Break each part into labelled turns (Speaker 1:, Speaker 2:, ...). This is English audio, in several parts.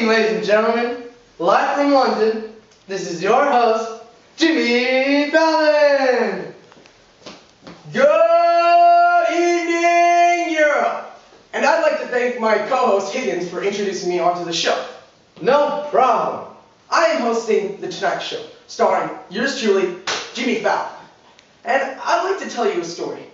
Speaker 1: ladies and gentlemen, live from London, this is your host, Jimmy Fallon. Good evening, Europe. And I'd like to thank my co-host Higgins for introducing me onto the show. No problem. I am hosting The Tonight Show, starring yours truly, Jimmy Fallon. And I'd like to tell you a story.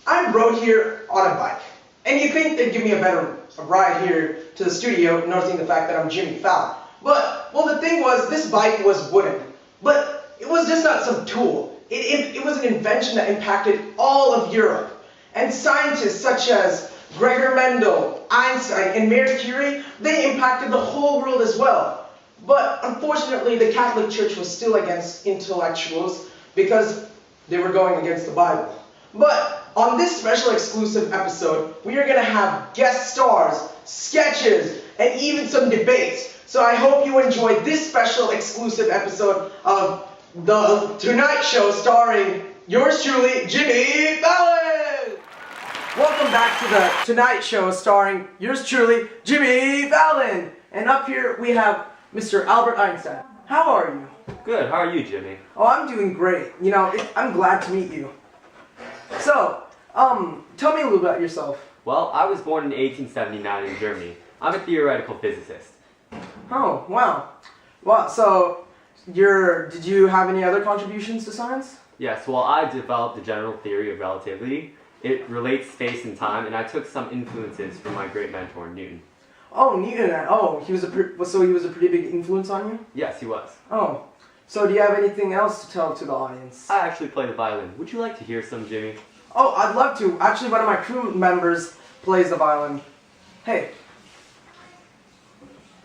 Speaker 1: I rode here on a bike, and you'd think they'd give me a better ride here to the studio, noticing the fact that I'm Jimmy Fallon. But, well, the thing was, this bike was wooden. But it was just not some tool. It was an invention that impacted all of Europe. And scientists such as Gregor Mendel, Einstein, and Marie Curie, they impacted the whole world as well. But unfortunately, the Catholic Church was still against intellectuals because they were going against the Bible. But on this special exclusive episode, we are going to have guest stars, sketches, and even some debates. So I hope you enjoyed this special exclusive episode of The Tonight Show starring yours truly, Jimmy Fallon! Welcome back to The Tonight Show starring yours truly, Jimmy Fallon! And up here we have Mr. Albert Einstein. How are you?
Speaker 2: Good, how are you, Jimmy?
Speaker 1: Oh, I'm doing great. You know, I'm glad to meet you. So, tell me a little about yourself.
Speaker 2: Well, I was born in 1879 in Germany. I'm a theoretical physicist.
Speaker 1: Oh, wow. Wow, so, did you have any other contributions to science?
Speaker 2: Yes, well, I developed the general theory of relativity. It relates space and time, and I took some influences from my great mentor, Newton.
Speaker 1: Oh, Newton. Oh, he was a pretty big influence on you?
Speaker 2: Yes, he was.
Speaker 1: Oh, so do you have anything else to tell to the audience?
Speaker 2: I actually play the violin. Would you like to hear some, Jimmy?
Speaker 1: Oh, I'd love to. Actually, one of my crew members plays the violin. Hey.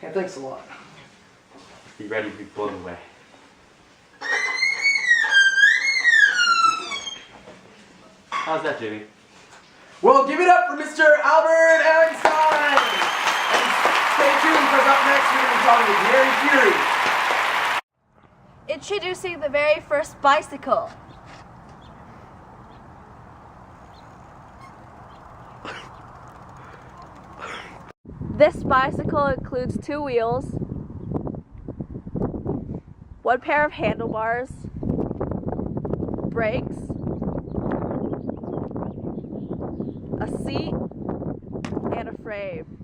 Speaker 1: Hey, thanks a lot.
Speaker 2: Be ready to be blown away. How's that, Jimmy?
Speaker 1: Well, give it up for Mr. Albert Einstein! And stay tuned, because up next we're going to be talking with Marie Curie.
Speaker 3: Introducing the very first bicycle. This bicycle includes 2 wheels, 1 pair of handlebars, brakes, a seat, and a frame.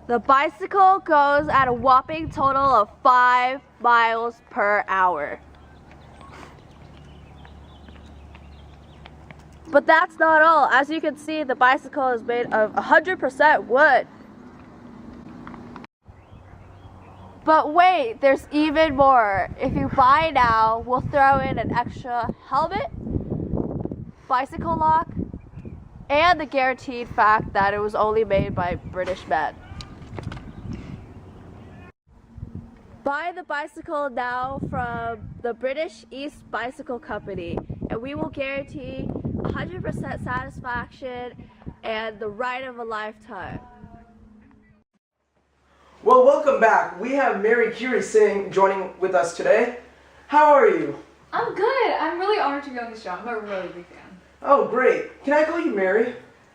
Speaker 3: The bicycle goes at a whopping total of 5 miles per hour. But that's not all. As you can see, the bicycle is made of 100% wood. But wait, there's even more. If you buy now, we'll throw in an extra helmet, bicycle lock, and the guaranteed fact that it was only made by British men. Buy the bicycle now from the British East Bicycle Company, and we will guarantee 100% satisfaction and the ride of a lifetime.
Speaker 1: Well, welcome back. We have Marie Curie joining with us today. How are you?
Speaker 4: I'm good. I'm really honored to be on this show. I'm a really big fan.
Speaker 1: Oh, great. Can I call you Mary?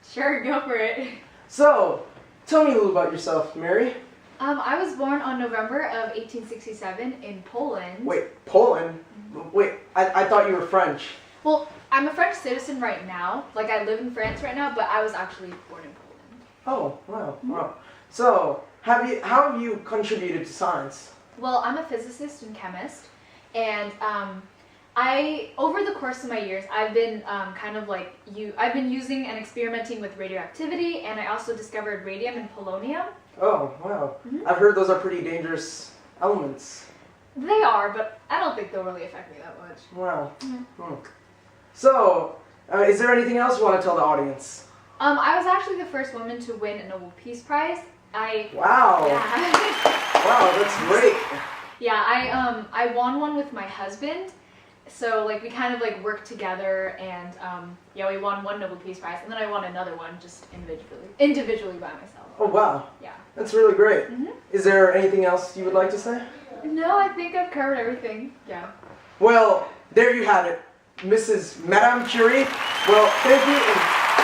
Speaker 4: Sure, go for it.
Speaker 1: So, tell me a little about yourself, Mary.
Speaker 4: I was born on November of 1867 in Poland.
Speaker 1: Wait, Poland? Wait, I thought you were French.
Speaker 4: Well, I'm a French citizen right now. Like, I live in France right now, but I was actually born in Poland.
Speaker 1: Oh, wow, wow. So, how have you contributed to science?
Speaker 4: Well, I'm a physicist and chemist, and over the course of my years, I've been I've been using and experimenting with radioactivity, and I also discovered radium and polonium.
Speaker 1: Oh, wow. I've heard those are pretty dangerous elements.
Speaker 4: They are, but I don't think they'll really affect me that much.
Speaker 1: Wow. So, is there anything else you want to tell the audience?
Speaker 4: I was actually the first woman to win a Nobel Peace Prize.
Speaker 1: Wow.
Speaker 4: Yeah.
Speaker 1: Wow, that's great.
Speaker 4: Yeah, I won one with my husband. So like we kind of like worked together, and yeah, we won 1 Nobel Peace Prize, and then I won another one just individually by myself.
Speaker 1: Oh wow.
Speaker 4: Yeah.
Speaker 1: That's really great. Is there anything else you would like to say?
Speaker 4: No, I think I've covered everything. Yeah.
Speaker 1: Well, there you have it, Madame Curie. Well, thank you, and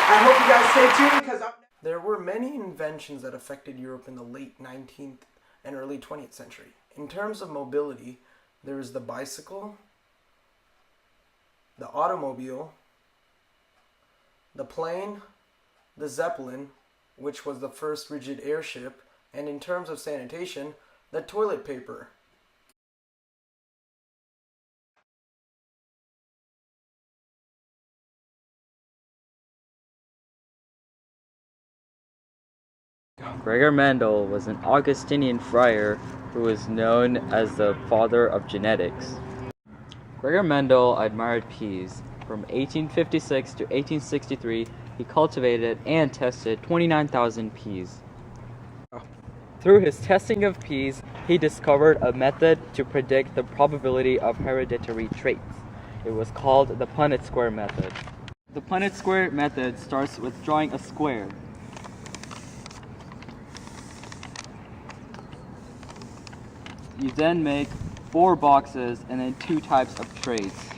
Speaker 1: I hope you guys stay tuned because There were many inventions that affected Europe in the late 19th and early 20th century. In terms of mobility, there was the bicycle, the automobile, the plane, the Zeppelin, which was the first rigid airship, and in terms of sanitation, the toilet paper.
Speaker 5: Gregor Mendel was an Augustinian friar who was known as the father of genetics. Gregor Mendel admired peas. From 1856 to 1863, he cultivated and tested 29,000 peas. Through his testing of peas, he discovered a method to predict the probability of hereditary traits. It was called the Punnett square method. The Punnett square method starts with drawing a square. You then make 4 boxes and then 2 types of traits.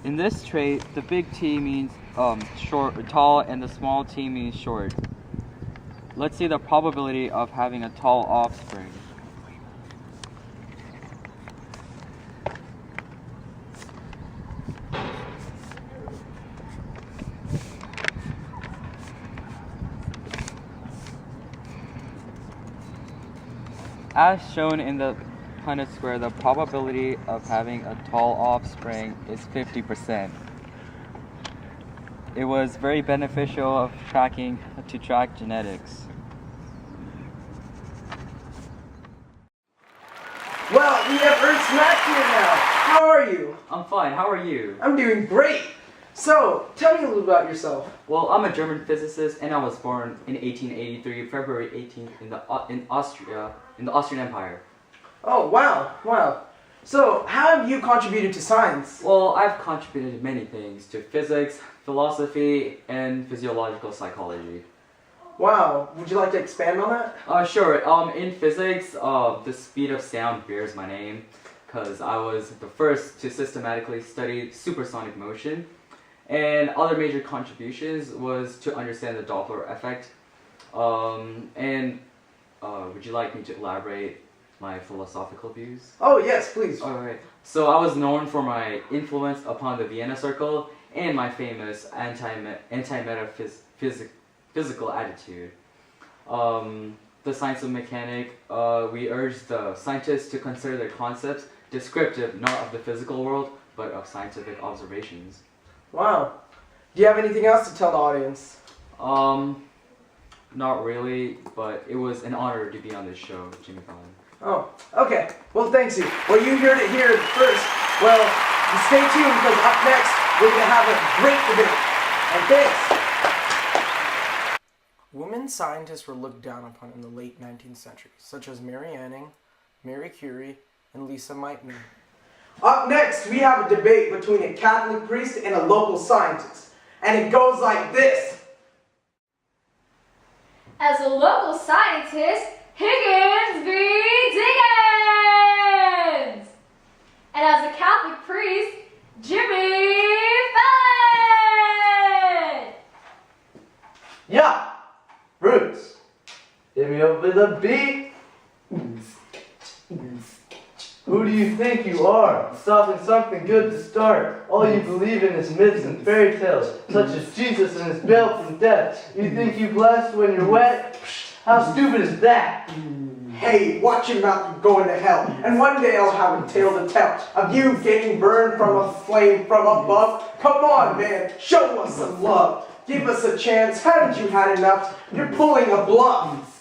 Speaker 5: In this trait, the big T means short or tall, and the small t means short. Let's see the probability of having a tall offspring. As shown in the Punnett square, the probability of having a tall offspring is 50%. It was very beneficial to track genetics.
Speaker 1: Well, we have Ernst Mack here now. How are you?
Speaker 2: I'm fine. How are you?
Speaker 1: I'm doing great. So, tell me a little about yourself.
Speaker 2: Well, I'm a German physicist, and I was born in 1883, February 18th, in Austria, in the Austrian Empire.
Speaker 1: Oh, wow. So, how have you contributed to science?
Speaker 2: Well, I've contributed many things to physics, philosophy, and physiological psychology.
Speaker 1: Wow, would you like to expand on that?
Speaker 2: Sure. In physics, the speed of sound bears my name, because I was the first to systematically study supersonic motion. And other major contributions was to understand the Doppler effect. Would you like me to elaborate my philosophical views?
Speaker 1: Oh, yes, please.
Speaker 2: Alright. So I was known for my influence upon the Vienna Circle and my famous anti-metaphysical attitude. The science of mechanics, we urge the scientists to consider their concepts descriptive not of the physical world, but of scientific observations.
Speaker 1: Wow. Do you have anything else to tell the audience?
Speaker 2: Not really, but it was an honor to be on this show, Jimmy Fallon.
Speaker 1: Oh, okay. Well, thanks you. Well, you heard it here first. Well, stay tuned because up next we're going to have a great debate. And thanks. Women scientists were looked down upon in the late 19th century, such as Mary Anning, Marie Curie, and Lisa Meitner. Up next, we have a debate between a Catholic priest and a local scientist. And it goes like this.
Speaker 4: As a local scientist, Higgins v. Diggins! And as a Catholic priest, Jimmy Fallon!
Speaker 6: Yeah! Roots! Hit me up with a beat! Who do you think you are? Stopping something good to start. All you believe in is myths and fairy tales, such as Jesus and his bail from death. You think you blessed when you're wet? How stupid is that?
Speaker 1: Hey, watch your mouth, you're going to hell. And one day I'll have a tale to tell of you getting burned from a flame from above. Come on, man, show us some love. Give us a chance. Haven't you had enough? You're pulling a bluff.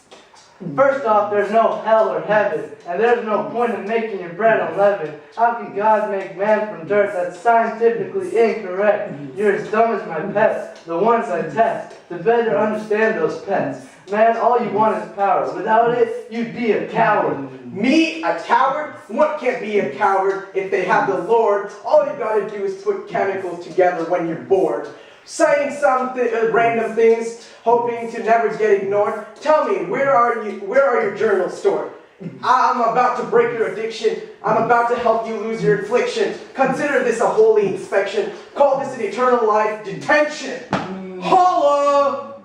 Speaker 6: First off, there's no hell or heaven, and there's no point in making your bread unleavened. How can God make man from dirt? That's scientifically incorrect. You're as dumb as my pets, the ones I test, to better understand those pets. Man, all you want is power. Without it, you'd be a coward.
Speaker 1: Me, a coward? One can't be a coward if they have the Lord. All you gotta do is put chemicals together when you're bored. Saying some random things, hoping to never get ignored. Tell me, where are your journals stored? I'm about to break your addiction. I'm about to help you lose your affliction. Consider this a holy inspection. Call this an eternal life detention. Holla!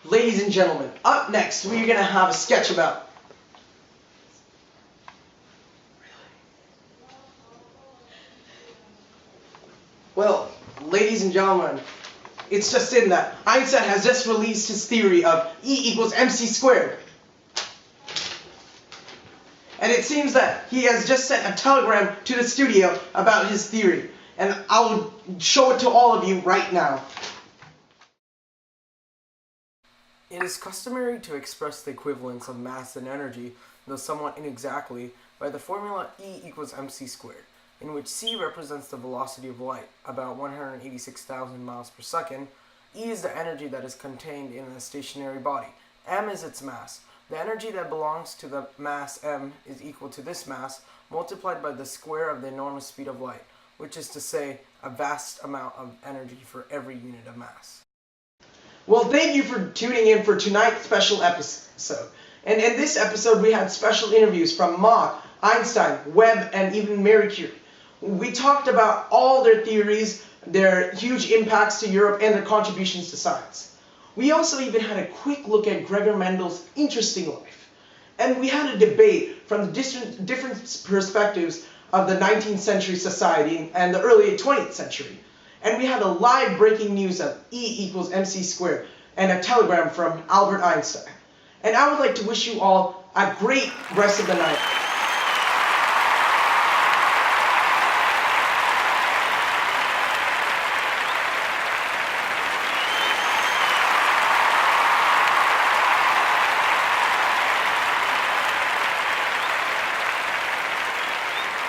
Speaker 1: Ladies and gentlemen, up next we're going to have a sketch about... Well, ladies and gentlemen, it's just in that Einstein has just released his theory of E equals mc squared. And it seems that he has just sent a telegram to the studio about his theory. And I'll show it to all of you right now. It is customary to express the equivalence of mass and energy, though somewhat inexactly, by the formula E equals mc squared, in which c represents the velocity of light, about 186,000 miles per second. E is the energy that is contained in a stationary body. M is its mass. The energy that belongs to the mass m is equal to this mass multiplied by the square of the enormous speed of light, which is to say, a vast amount of energy for every unit of mass. Well, thank you for tuning in for tonight's special episode. And in this episode, we had special interviews from Mach, Einstein, Webb, and even Marie Curie. We talked about all their theories, their huge impacts to Europe, and their contributions to science. We also even had a quick look at Gregor Mendel's interesting life. And we had a debate from the different perspectives of the 19th century society and the early 20th century. And we had a live breaking news of E equals mc squared and a telegram from Albert Einstein. And I would like to wish you all a great rest of the night.